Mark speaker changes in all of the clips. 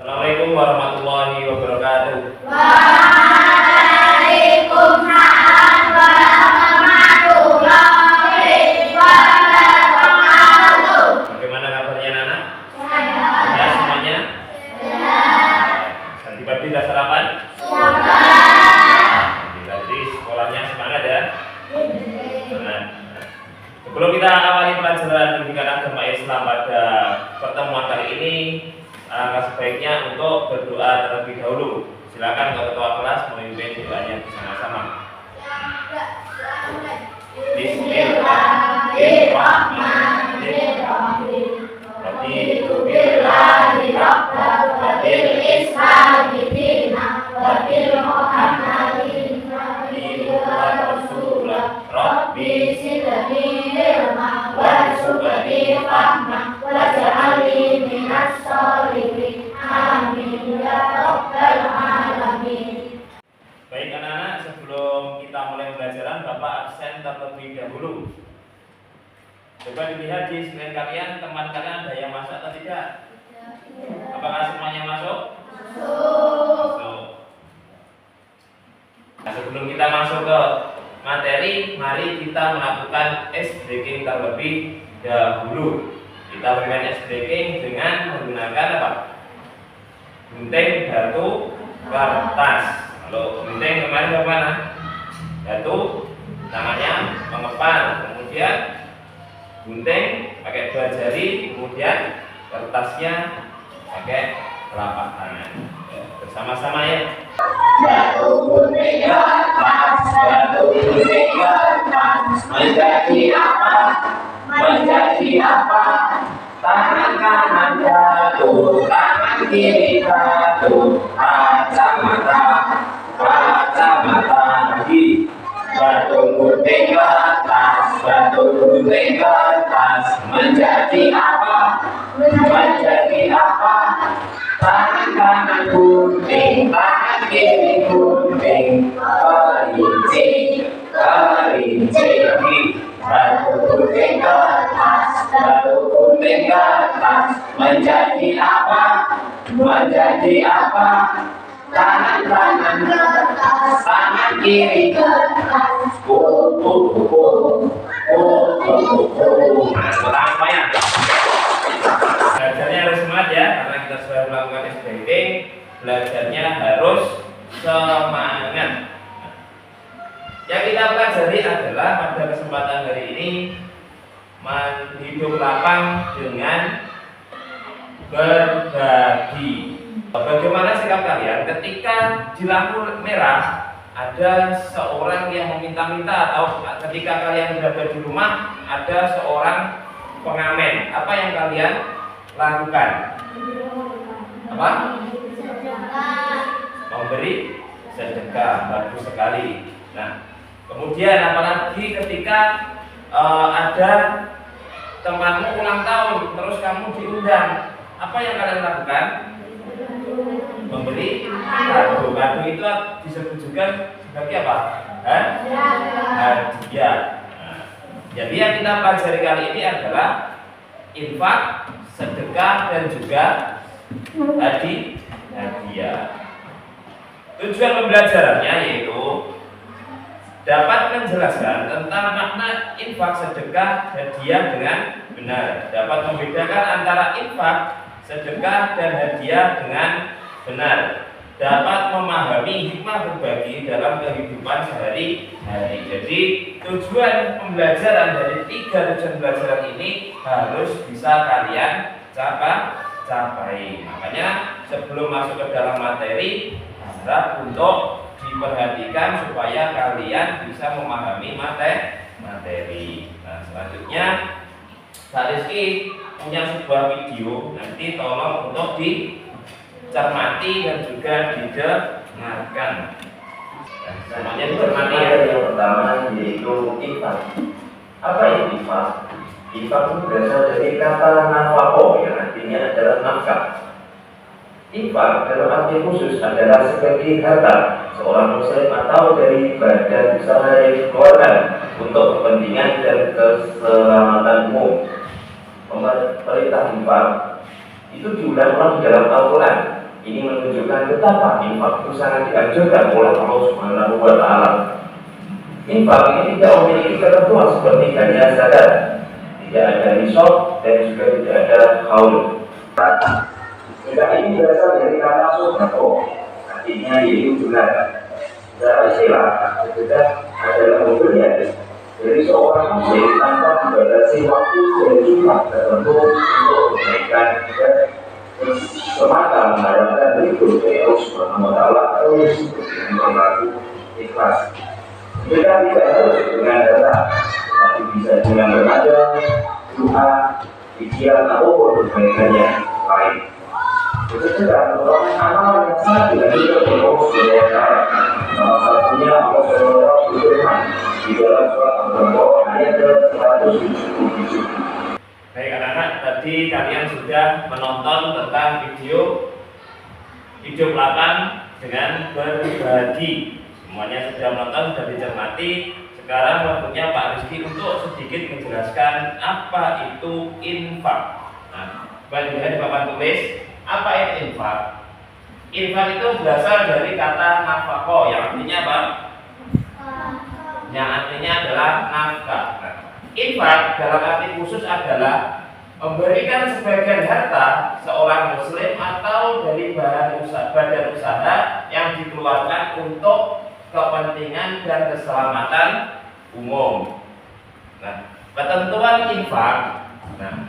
Speaker 1: Assalamualaikum warahmatullahi wabarakatuh.
Speaker 2: Waalaikumsalam warahmatullahi wabarakatuh.
Speaker 1: Bagaimana kabarnya anak?
Speaker 2: Sehat.
Speaker 1: Ya semuanya?
Speaker 2: Sehat.
Speaker 1: Tadi sudah sarapan?
Speaker 2: Sehat.
Speaker 1: Tadi sekolahnya semangat ya? Semangat. Sebelum kita awali pelajaran pendidikan agama Islam pada pertemuan kali ini, sebaiknya untuk berdoa terlebih dahulu. Silakan ketua kelas memimpin doanya bersama-sama.
Speaker 2: Bismillahirrahmanirrahim. Raditu billahi rabban wa bil islami dinan wa bil muhammadin nabiyyan wa rasulan. Rabbi zidni ilman warzuqni fahman waj'alni minas sholihin. Amin ya rabbal alamin.
Speaker 1: Baik anak-anak, sebelum kita mulai pembelajaran, Bapak absen terlebih dahulu. Coba dilihat di screen kalian, teman kalian ada yang masuk atau tidak? Apakah semuanya masuk? Masuk. Nah, sebelum kita masuk ke materi, mari kita melakukan ice breaking terlebih dahulu. Kita bermain ice breaking dengan menggunakan apa? Gunting, batu, kertas. Kalau gunting kemarin bagaimana? Batu, tangannya mengepal, kemudian gunting pakai 2 jari, kemudian kertasnya pakai telapak tangan. Bersama-sama ya.
Speaker 2: Batu gunting kertas, batu gunting kertas, menjadi apa? Menjadi apa?
Speaker 1: Tangan kanan jatuh, tangan kiri jatuh, kacamata, kacamata lagi. Batu gunting kertas, batu gunting kertas, menjadi apa? Menjadi apa? Tangan kanan gunting, tangan kiri gunting, kerinci, kerinci. Batu gunting kertas, batu gunting kertas, menjadi apa? Menjadi apa? Tangan kanan
Speaker 2: Kertas,
Speaker 1: tangan kiri
Speaker 2: kertas,
Speaker 1: apa ya? Belajarnya harus semangat ya, karena kita sudah melakukan SBD. Belajarnya harus semangat. Yang kita pelajari adalah pada kesempatan hari ini hidup lapang dengan berbagi. Bagaimana sikap kalian ketika di lampu merah ada seorang yang meminta-minta, atau ketika kalian berada di rumah ada seorang pengamen? Apa yang kalian lakukan? Apa? Memberi sedekah. Bagus sekali. Nah, kemudian apalagi ketika ada temanmu ulang tahun terus kamu diundang, apa yang kalian lakukan? Memberi kado. Kado itu disebut juga sebagai apa? Hadiah. Nah, jadi yang kita pelajari kali ini adalah infak, sedekah, dan juga hadiah. Tujuan pembelajarannya yaitu dapat menjelaskan tentang makna infak, sedekah, hadiah dengan benar. Dapat membedakan antara infak, sedekah, dan hadiah dengan benar. Dapat memahami hikmah berbagi dalam kehidupan sehari-hari. Jadi tujuan pembelajaran dari 3 tujuan pembelajaran ini harus bisa kalian capai. Makanya sebelum masuk ke dalam materi, harap untuk diperhatikan supaya kalian bisa memahami materi. Nah, selanjutnya Pak Rizky punya sebuah video, nanti tolong untuk dicermati dan juga didengarkan. Semuanya dicermati ya.
Speaker 3: Yang pertama yaitu infak. Apa itu infak? Infak itu berasal dari kata nafkah yang artinya adalah nafkah. Infak dalam arti khusus adalah sebagai harta seorang muslim atau dari badan usaha yang dikeluarkan untuk kepentingan dan keselamatan umum. Perintah infak itu diulang-ulang dalam Al-Quran. Ini menunjukkan betapa infak itu sangat dianjurkan oleh Allah Subhanahu wa Ta'ala. Infak ini tidak memiliki ketentuan seperti hanya zakat, tidak ada nisab dan juga tidak ada haul. Zakat ini berasal dari kata sodako, artinya yaitu jumlah. Secara istilah, sedekah adalah pemberian dari seorang muslim tanpa dibatasi waktu dan jumlah tertentu untuk kebaikan dan semata mengharapkan berikut dari Allah Subhanahu wa Ta'ala atau disebut dengan berlaku ikhlas. Sedekah tidak harus dengan harta, tapi bisa dengan beraja, doa, pikiran ataupun kebaikannya lain. Sedekah merupakan amalan yang sangat dianjurkan oleh Allah Subhanahu wa Ta'ala. Salah satunya Allah Subhanahu wa Ta'ala berfirman di dalam surat Al-Baqarah ayat 177.
Speaker 1: Baik anak-anak, tadi kalian sudah menonton tentang video hidup lapang dengan berbagi. Semuanya sudah menonton, sudah dicermati. Sekarang waktunya Pak Rizky untuk sedikit menjelaskan apa itu infak. Nah, bagian di papan tulis, apa itu infak? Infak itu berasal dari kata nafkah, yang artinya apa? Yang artinya adalah nafkah. Infak dalam arti khusus adalah memberikan sebagian harta seorang muslim atau dari badan usaha yang dikeluarkan untuk kepentingan dan keselamatan umum. Nah, ketentuan infak. Nah,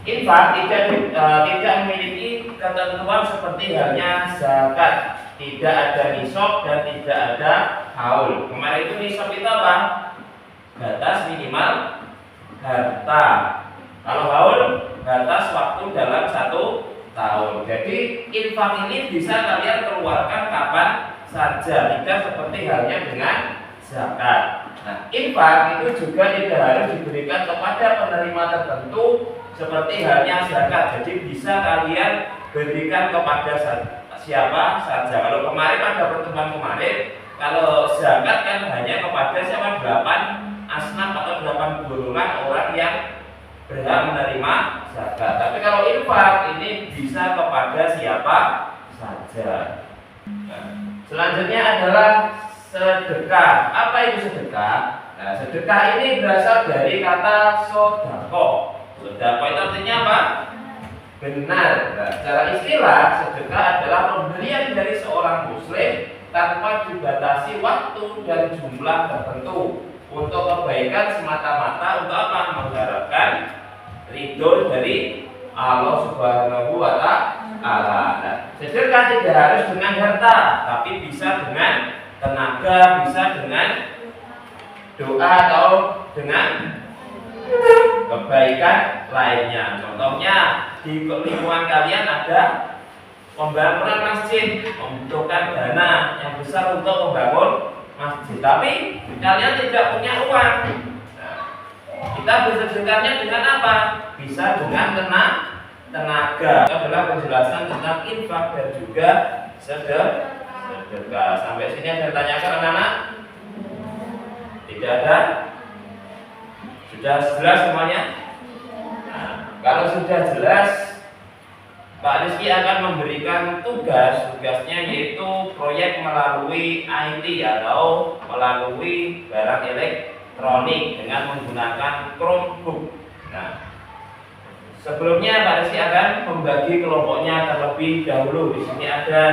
Speaker 1: infak tidak memiliki ketentuan seperti halnya zakat, tidak ada nisab dan tidak ada haul. Kemarin itu nisab itu apa? Batas minimal harta. Kalau haul, batas waktu dalam 1 tahun. Jadi infak ini bisa kalian keluarkan kapan saja, tidak seperti halnya dengan zakat. Nah, infak itu juga tidak harus diberikan kepada penerima tertentu seperti halnya zakat. Jadi bisa kalian berikan kepada siapa saja. Kalau kemarin pada pertemuan kemarin, kalau zakat kan hanya kepada siapa 8 asnaf atau 8 golongan orang yang berhak menerima zakat. Tapi kalau infak ini bisa kepada siapa saja. Nah, selanjutnya adalah sedekah. Apa itu sedekah? Nah, sedekah ini berasal dari kata sodako. Sodako itu artinya apa? Benar. Nah, secara istilah sedekah adalah pemberian dari seorang muslim tanpa dibatasi waktu dan jumlah tertentu, untuk kebaikan semata-mata, untuk apa? Mengharapkan ridho dari Allah Subhanahu wa Ta'ala. Nah, sedekah tidak harus dengan harta, tapi bisa dengan tenaga, bisa dengan doa atau dengan kebaikan lainnya. Contohnya di lingkungan kalian ada pembangunan masjid, membutuhkan dana yang besar untuk membangun masjid, tapi kalian tidak punya uang. Nah, kita bersedekahnya dengan apa? Bisa dengan tenaga. Itu adalah penjelasan tentang infak dan juga sedekah. Sampai sini ada yang tanyakan anak-anak? Tidak ada? Sudah jelas semuanya? Nah, kalau sudah jelas, Pak Rizky akan memberikan tugasnya yaitu proyek melalui IT atau melalui barang elektronik dengan menggunakan Chromebook. Nah, sebelumnya Pak Rizky akan membagi kelompoknya terlebih dahulu. Di sini ada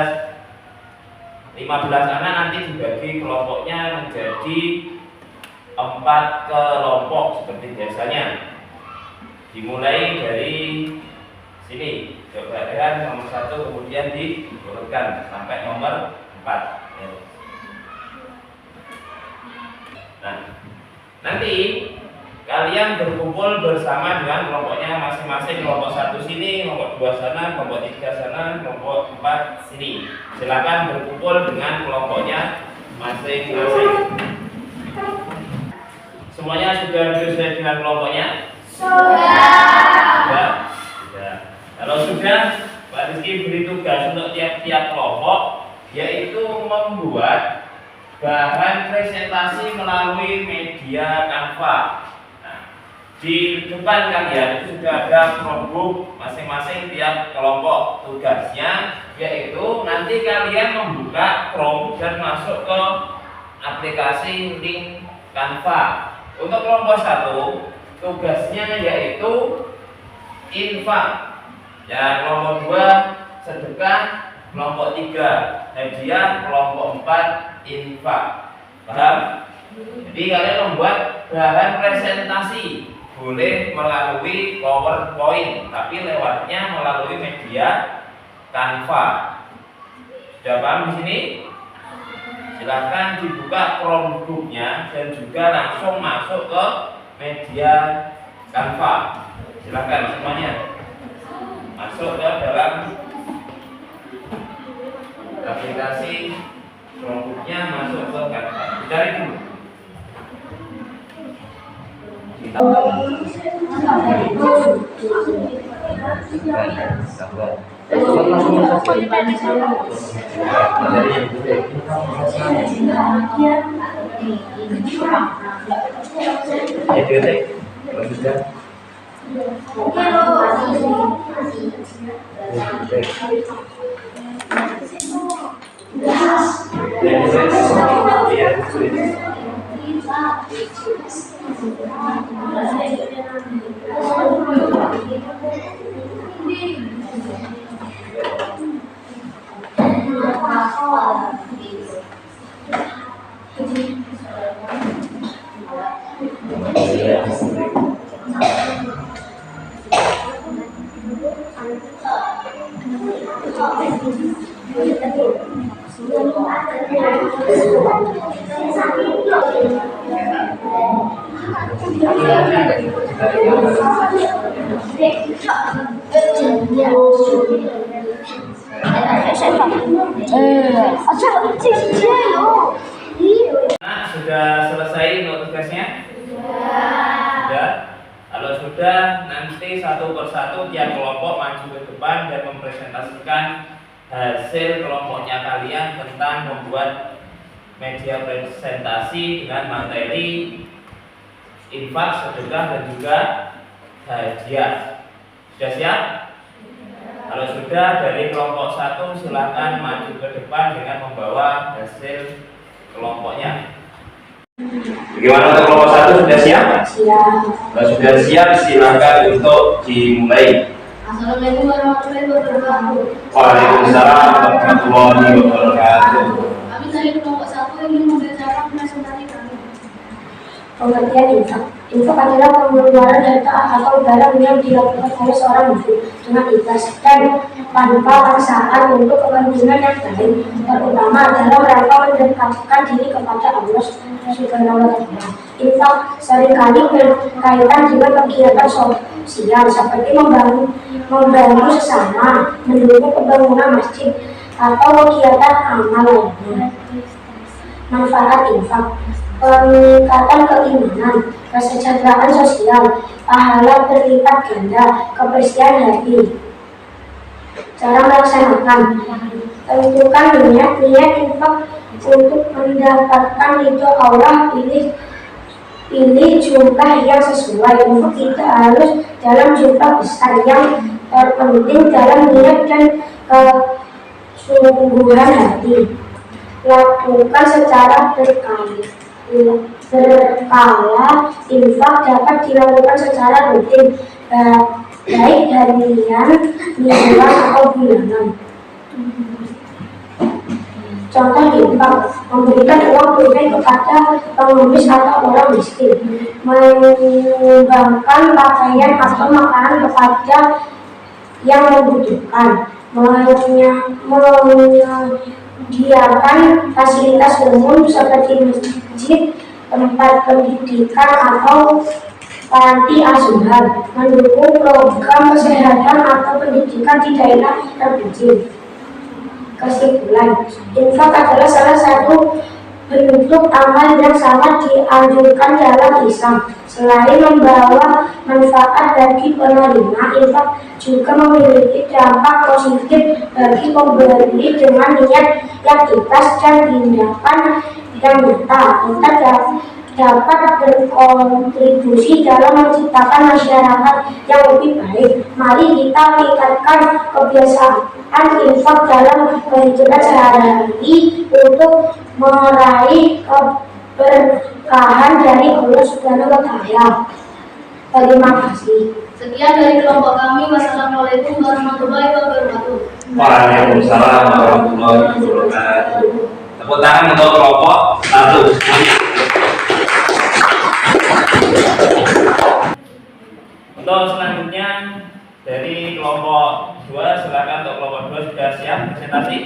Speaker 1: 15 anak, nanti dibagi kelompoknya menjadi 4 kelompok seperti biasanya. Dimulai dari sini. Coba lihat nomor 1 kemudian diurutkan sampai nomor 4. Nah, nanti kalian berkumpul bersama dengan kelompoknya masing-masing. Kelompok 1 sini, kelompok 2 sana, kelompok 3 sana, kelompok 4 sini. Silakan berkumpul dengan kelompoknya masing-masing. Semuanya sudah sesuai dengan kelompoknya? Sudah. Kalau sudah, Pak Rizky beri tugas untuk tiap-tiap kelompok, yaitu membuat bahan presentasi melalui media Canva. Nah, di depan kalian itu sudah ada Chromebook masing-masing tiap kelompok. Tugasnya yaitu nanti kalian membuka Chrome dan masuk ke aplikasi link Canva. Untuk kelompok 1 tugasnya yaitu infak, ya, kelompok 2 sedekah, kelompok 3 hadiah, kelompok 4 infak. Paham? Jadi kalian membuat bahan presentasi boleh melalui PowerPoint, tapi lewatnya melalui media Canva. Sudah paham di sini? Silahkan dibuka Chromebook-nya dan juga langsung masuk ke media Canva. Silahkan semuanya masuk ke dalam aplikasi Chromebook-nya, masuk ke Canva. Cari dulu. Nah, sudah selesai tugasnya? Sudah. Kalau sudah, nanti satu persatu tiap kelompok maju ke depan dan mempresentasikan hasil kelompoknya kalian tentang membuat media presentasi dengan materi infak, sedekah, dan juga hadiah. Sudah siap? Kalau sudah, dari kelompok 1 silakan maju ke depan dengan membawa hasil kelompoknya. Bagaimana untuk kelompok 1, sudah siap?
Speaker 2: Siap.
Speaker 1: Kalau sudah siap, silakan untuk dimulai.
Speaker 2: Assalamualaikum warahmatullahi wabarakatuh.
Speaker 1: Waalaikumsalam warahmatullahi wabarakatuh.
Speaker 2: Kami dari kelompok 1 ingin membacakan presentasi kami. Pengertian infak. Infak adalah pengeluaran harta atau barang yang dilakukan oleh seorang muslim dengan ikhlas dan tanpa paksaan untuk kepentingan yang baik, terutama dalam rangka mendekatkan diri kepada Allah Subhanahu wa Ta'ala. Infak seringkali berkaitan dengan kegiatan sosial seperti membantu sesama, mendukung pembangunan masjid, atau kegiatan amal lainnya. Manfaat infak: peningkatan keimanan, kesejahteraan sosial, pahala berlipat ganda, kebersihan hati. Cara melaksanakan: tentukan niat infak untuk mendapatkan ridho Allah. Pilih jumlah yang sesuai. Infak tidak harus dalam jumlah besar, yang terpenting dalam niat dan kesungguhan hati. Lakukan secara berkala. Infak dapat dilakukan secara rutin, baik harian, mingguan, atau bulanan. Contoh infak: memberikan uang tunai kepada pengemis atau orang miskin, menyumbangkan pakaian atau makanan kepada yang membutuhkan, menyediakan fasilitas umum seperti masjid, tempat pendidikan, atau panti asuhan, mendukung program kesehatan atau pendidikan di daerah terpencil. Kesimpulan: infak adalah salah satu bentuk amal yang sangat dianjurkan dalam Islam. Selain membawa manfaat bagi penerima, infak juga memiliki dampak positif bagi pemberi dengan niat yang ikhlas dan tindakan yang nyata. Kita dapat berkontribusi dalam menciptakan masyarakat yang lebih baik. Mari kita meningkatkan kebiasaan infak dalam kehidupan sehari-hari untuk meraih keberkahan dari Allah Subhanahu wa Ta'ala. Terima kasih.
Speaker 4: Sekian dari kelompok kami. Wassalamualaikum warahmatullahi wabarakatuh.
Speaker 1: Waalaikumsalam warahmatullahi wabarakatuh. Tepuk tangan untuk kelompok 1 semuanya. Untuk selanjutnya dari kelompok 2, silakan untuk kelompok 2 sudah siap presentasi.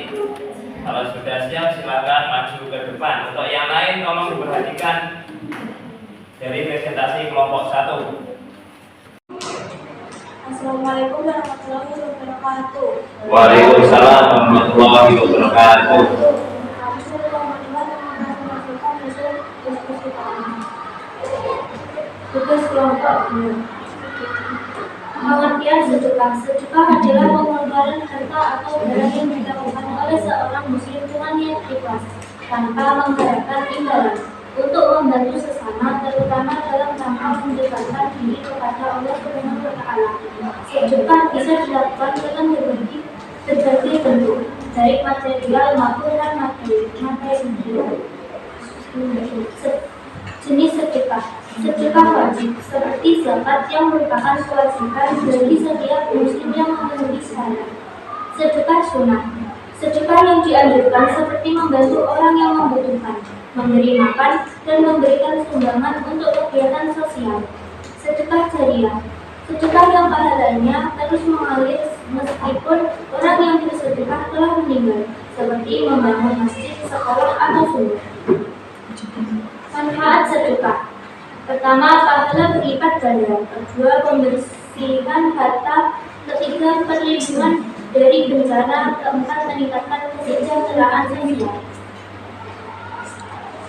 Speaker 1: Kalau sudah siap silakan maju ke depan. Untuk yang lain tolong diperhatikan dari presentasi kelompok 1.
Speaker 2: Assalamualaikum warahmatullahi wabarakatuh.
Speaker 1: Waalaikumsalam warahmatullahi wabarakatuh.
Speaker 2: Tugas kelompok 2. Pengertian sedekah. Sedekah adalah pengorbanan harta atau barang yang dilakukan oleh seorang muslim dengan niat ikhlas tanpa mengharapkan imbalan untuk membantu sesama, terutama dalam rangka mendekatkan diri kepada Allah Subhanahu wa Ta'ala. Sedekah bisa dilakukan dengan berbagai bentuk, baik material maupun non-materi. Jenis sedekah. Sedekah wajib seperti zakat yang merupakan kewajiban bagi setiap muslim yang memenuhi syarat. Sedekah sunnah. Sedekah yang dianjurkan seperti membantu orang yang membutuhkan, memberi makan, dan memberikan sumbangan untuk kegiatan sosial. Sedekah jariah. Sedekah yang pahalanya terus mengalir meskipun orang yang bersedekah telah meninggal, seperti membangun masjid, sekolah, atau sumur. Manfaat sedekah. Pertama, pahala berlipat ganda. Kedua, pembersihan harta. Ketiga, perlindungan dari bencana. Keempat, meningkatkan kesejahteraan sosial.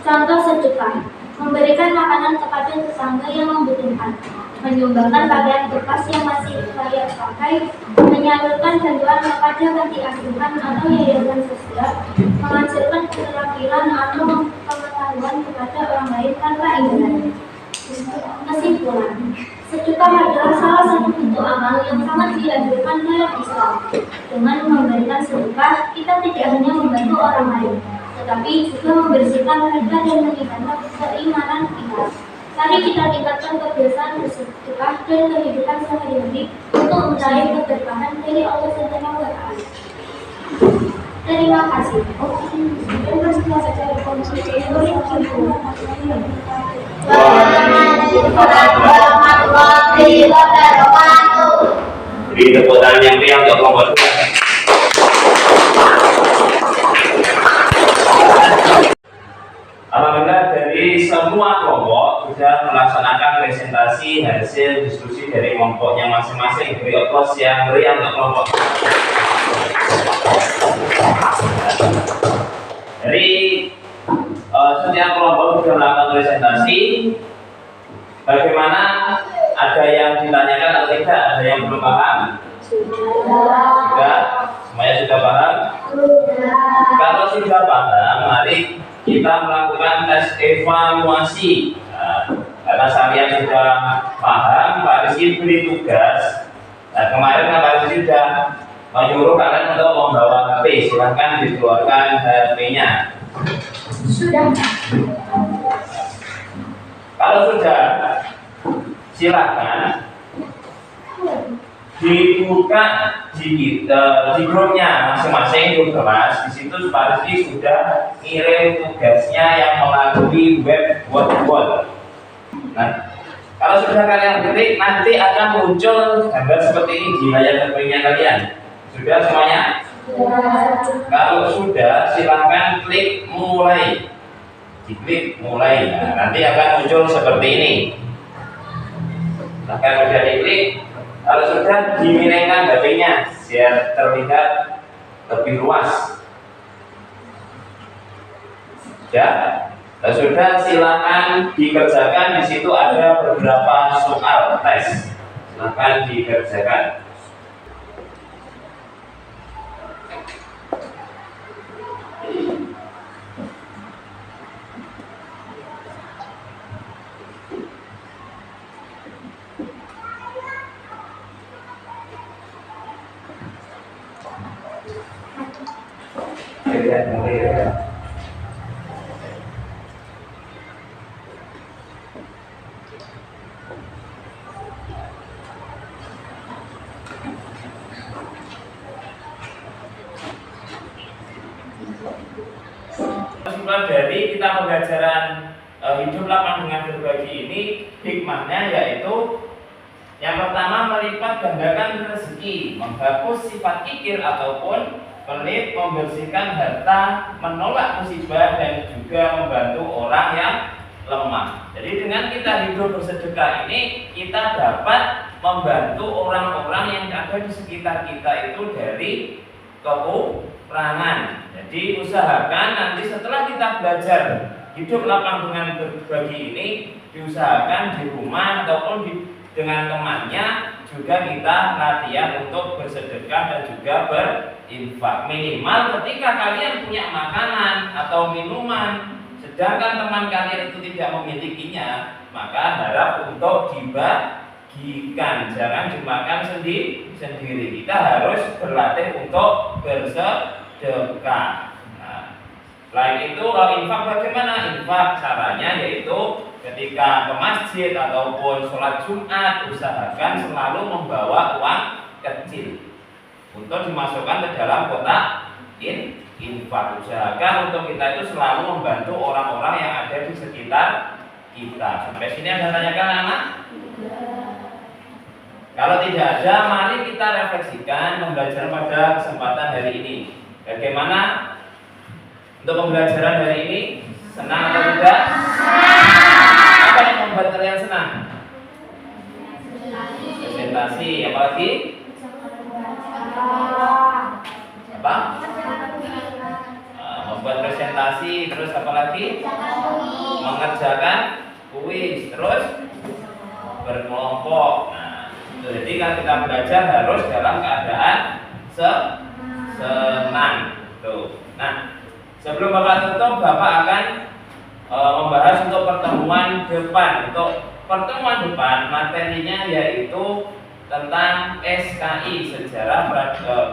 Speaker 2: Contoh sedekah: memberikan makanan kepada tetangga yang membutuhkan, menyumbangkan pakaian bekas yang masih layak pakai, menyalurkan bantuan kepada panti asuhan atau yayasan sosial, mengajarkan keterampilan atau pengetahuan kepada orang lain tanpa imbalan. Kesimpulan, sedekah adalah salah satu bentuk amal yang sangat dianjurkan dalam Islam. Dengan memberikan sedekah, kita tidak hanya membantu orang lain, tetapi juga membersihkan harga dan meningkatkan keimanan kita. Mari kita tingkatkan kebiasaan bersedekah dan kehidupan sehari-hari untuk meraih keberkahan dari Allah Subhanahu wa Ta'ala. Terima kasih.
Speaker 1: Beri tepuk tangan yang meriah untuk kelompok 2. Alhamdulillah dari semua kelompok sudah melaksanakan presentasi hasil diskusi dari kelompoknya masing-masing. Beri aplaus yang meriah untuk kelompok. Dari setiap kelompok sudah melakukan presentasi. Bagaimana? Ada yang ditanyakan atau tidak? Ada yang belum paham? Sudah. Semuanya sudah paham? Kalau sudah paham, mari kita melakukan tes evaluasi. Karena kalian sudah paham, Pak Rizky beri tugas. Kemarin Pak Rizky sudah menyuruh kalian untuk membawa HP. Silahkan dikeluarkan HP-nya.
Speaker 2: Sudah.
Speaker 1: Kalau sudah, silahkan dibuka di grupnya masing-masing grup kelas. Di situ Pak Rizky sudah kirim tugasnya yang melalui web word. Nah, kalau sudah kalian ketik, nanti akan muncul gambar seperti ini di layar HP-nya kalian. Sudah semuanya? Kalau sudah, silahkan klik mulai. Diklik mulai. Nah, nanti akan muncul seperti ini. Nah, kalau sudah diklik, kalau sudah dimilingkan HP-nya biar terlihat lebih luas. Ya, kalau sudah silakan dikerjakan. Di situ ada beberapa soal tes. Silakan dikerjakan. Kesimpulan dari kita pembelajaran hidup lapang dengan berbagi ini, hikmahnya yaitu yang pertama, melipat gandakan rezeki, menghapus sifat kikir ataupun pelit, membersihkan harta, menolak musibah, dan juga membantu orang yang lemah. Jadi dengan kita hidup bersedekah ini, kita dapat membantu orang-orang yang ada di sekitar kita itu dari kekurangan. Jadi usahakan nanti setelah kita belajar hidup lapang dengan berbagi ini, diusahakan di rumah ataupun dengan temannya juga kita latihan untuk bersedekah dan juga berinfak. Minimal ketika kalian punya makanan atau minuman, sedangkan teman kalian itu tidak memilikinya, maka harap untuk dibagikan, jangan dimakan sendiri. Kita harus berlatih untuk bersedekah. Selain itu, infak bagaimana? Infak caranya yaitu ketika ke masjid ataupun sholat Jumat, usahakan selalu membawa uang kecil untuk dimasukkan ke dalam kotak infak. Usahakan untuk kita itu selalu membantu orang-orang yang ada di sekitar kita. Sampai sini ada tanyakan anak? Kalau tidak ada, mari kita refleksikan pembelajaran pada kesempatan hari ini. Bagaimana untuk pembelajaran hari ini? Senang atau tidak? Apa yang membuat kalian senang? Presentasi. Apa lagi? Apa? Membuat presentasi. Terus apa lagi? Mengerjakan kuis. Terus berkelompok. Nah, jadi kan kita belajar harus dalam keadaan senang. Tuh. Nah, sebelum Bapak tutup, Bapak akan membahas untuk pertemuan depan. Untuk pertemuan depan, materinya yaitu tentang SKI, Sejarah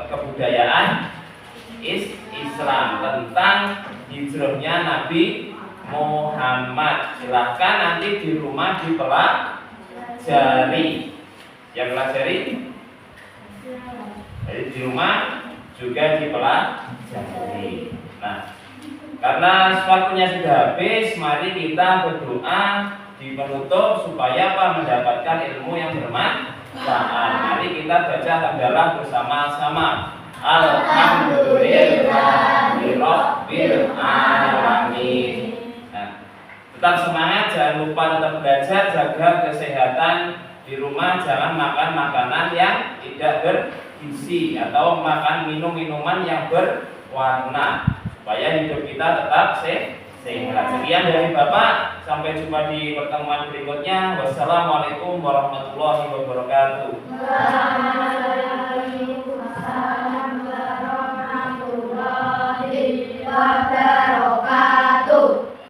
Speaker 1: Kebudayaan Islam, tentang hijrahnya Nabi Muhammad. Silahkan nanti di rumah dipelajari. Yang pelajari? Jadi di rumah juga dipelajari. Nah, karena waktunya sudah habis, mari kita berdoa di penutup supaya mendapatkan ilmu yang bermanfaat. Mari kita baca hamdalah bersama-sama. Alhamdulillahirabbil alamin. Nah, tetap semangat, jangan lupa tetap belajar, jaga kesehatan di rumah, jangan makan makanan yang tidak bergizi atau makan minuman yang berwarna, supaya hidup kita tetap sehat. Sekian dari Bapak, sampai jumpa di pertemuan berikutnya. Wassalamualaikum warahmatullahi wabarakatuh.